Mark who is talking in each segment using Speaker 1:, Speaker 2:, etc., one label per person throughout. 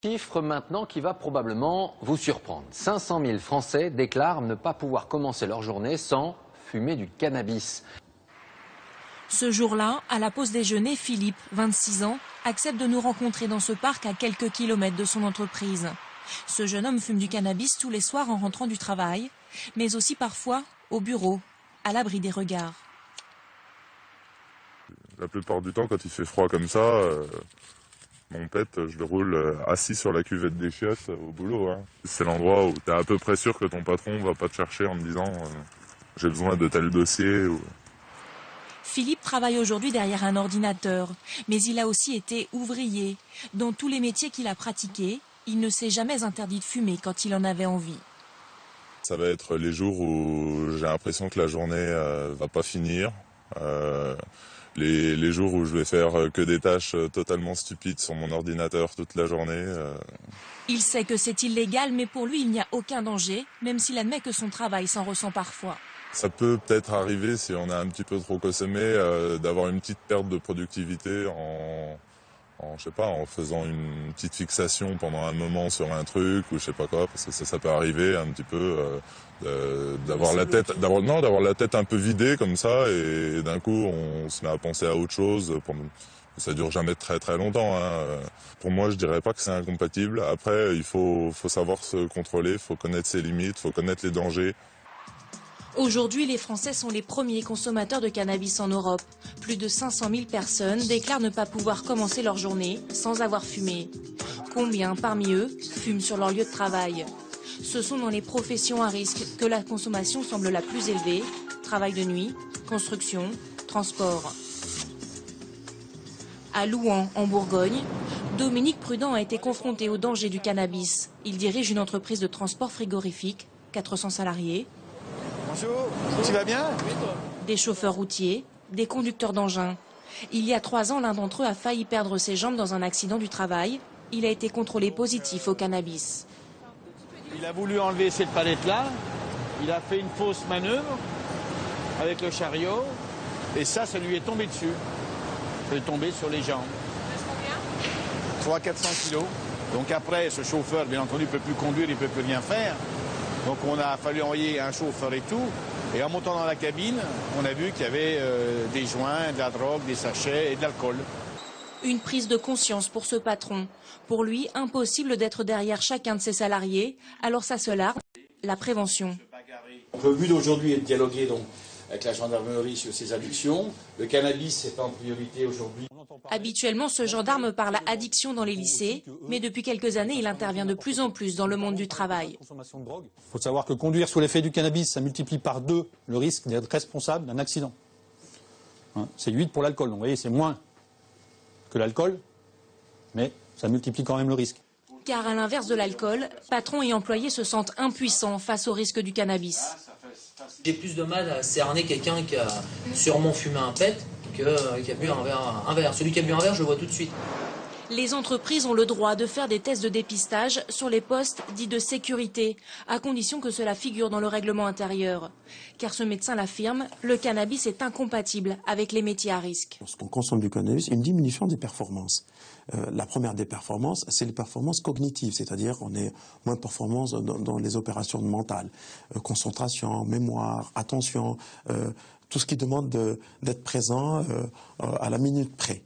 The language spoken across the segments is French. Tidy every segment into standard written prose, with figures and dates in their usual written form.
Speaker 1: Chiffre maintenant qui va probablement vous surprendre. 500 000 Français déclarent ne pas pouvoir commencer leur journée sans fumer du cannabis.
Speaker 2: Ce jour-là, à la pause déjeuner, Philippe, 26 ans, accepte de nous rencontrer dans ce parc à quelques kilomètres de son entreprise. Ce jeune homme fume du cannabis tous les soirs en rentrant du travail, mais aussi parfois au bureau, à l'abri des regards.
Speaker 3: La plupart du temps, quand il fait froid comme ça, mon pet, je le roule assis sur la cuvette des chiottes au boulot. C'est l'endroit où tu es à peu près sûr que ton patron va pas te chercher en te disant j'ai besoin de tel dossier.
Speaker 2: Philippe travaille aujourd'hui derrière un ordinateur, mais il a aussi été ouvrier. Dans tous les métiers qu'il a pratiqués, il ne s'est jamais interdit de fumer quand il en avait envie.
Speaker 3: Ça va être les jours où j'ai l'impression que la journée va pas finir. Les jours où je vais faire que des tâches totalement stupides sur mon ordinateur toute la journée.
Speaker 2: Il sait que c'est illégal, mais pour lui, il n'y a aucun danger, même s'il admet que son travail s'en ressent parfois.
Speaker 3: Ça peut peut-être arriver, si on a un petit peu trop consommé, d'avoir une petite perte de productivité je sais pas, en faisant une petite fixation pendant un moment sur un truc ou je sais pas quoi, parce que ça peut arriver un petit peu d'avoir la tête un peu vidée comme ça et d'un coup on se met à penser à autre chose. Ça dure jamais très très longtemps. Pour moi, je dirais pas que c'est incompatible. Après, il faut savoir se contrôler, il faut connaître ses limites, il faut connaître les dangers.
Speaker 2: Aujourd'hui, les Français sont les premiers consommateurs de cannabis en Europe. Plus de 500 000 personnes déclarent ne pas pouvoir commencer leur journée sans avoir fumé. Combien parmi eux fument sur leur lieu de travail? Ce sont dans les professions à risque que la consommation semble la plus élevée. Travail de nuit, construction, transport. À Louhans, en Bourgogne, Dominique Prudent a été confronté au danger du cannabis. Il dirige une entreprise de transport frigorifique, 400 salariés.
Speaker 4: Bonjour, tu vas bien?
Speaker 2: Des chauffeurs routiers, des conducteurs d'engins. Il y a 3 ans, l'un d'entre eux a failli perdre ses jambes dans un accident du travail. Il a été contrôlé positif au cannabis.
Speaker 4: Il a voulu enlever cette palette-là. Il a fait une fausse manœuvre avec le chariot. Et ça lui est tombé dessus. Ça lui est tombé sur les jambes. 300-400 kilos. Donc après, ce chauffeur, bien entendu, ne peut plus conduire, il ne peut plus rien faire. Donc on a fallu envoyer un chauffeur et tout. Et en montant dans la cabine, on a vu qu'il y avait des joints, de la drogue, des sachets et de l'alcool.
Speaker 2: Une prise de conscience pour ce patron. Pour lui, impossible d'être derrière chacun de ses salariés. Alors ça se largue, la prévention.
Speaker 5: Le but d'aujourd'hui est de dialoguer donc avec la gendarmerie sur ces addictions. Le cannabis est en priorité aujourd'hui.
Speaker 2: Habituellement, ce gendarme parle addiction dans les lycées, mais depuis quelques années, il intervient de plus en plus dans le monde du travail.
Speaker 6: Il faut savoir que conduire sous l'effet du cannabis, ça multiplie par 2 le risque d'être responsable d'un accident. C'est 8 pour l'alcool, donc vous voyez, c'est moins que l'alcool, mais ça multiplie quand même le risque.
Speaker 2: Car à l'inverse de l'alcool, patrons et employés se sentent impuissants face au risque du cannabis.
Speaker 7: J'ai plus de mal à cerner quelqu'un qui a sûrement fumé un pet qui a bu un verre. Celui qui a bu un verre, je le vois tout de suite.
Speaker 2: Les entreprises ont le droit de faire des tests de dépistage sur les postes dits de sécurité, à condition que cela figure dans le règlement intérieur. Car ce médecin l'affirme, le cannabis est incompatible avec les métiers à risque.
Speaker 8: Lorsqu'on consomme du cannabis, il y a une diminution des performances. La première des performances, c'est les performances cognitives, c'est-à-dire on est moins de performances dans les opérations mentales, concentration, mémoire, attention, tout ce qui demande d'être présent à la minute près.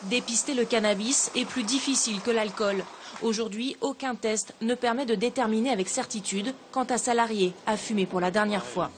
Speaker 2: Dépister le cannabis est plus difficile que l'alcool. Aujourd'hui, aucun test ne permet de déterminer avec certitude quand un salarié a fumé pour la dernière fois.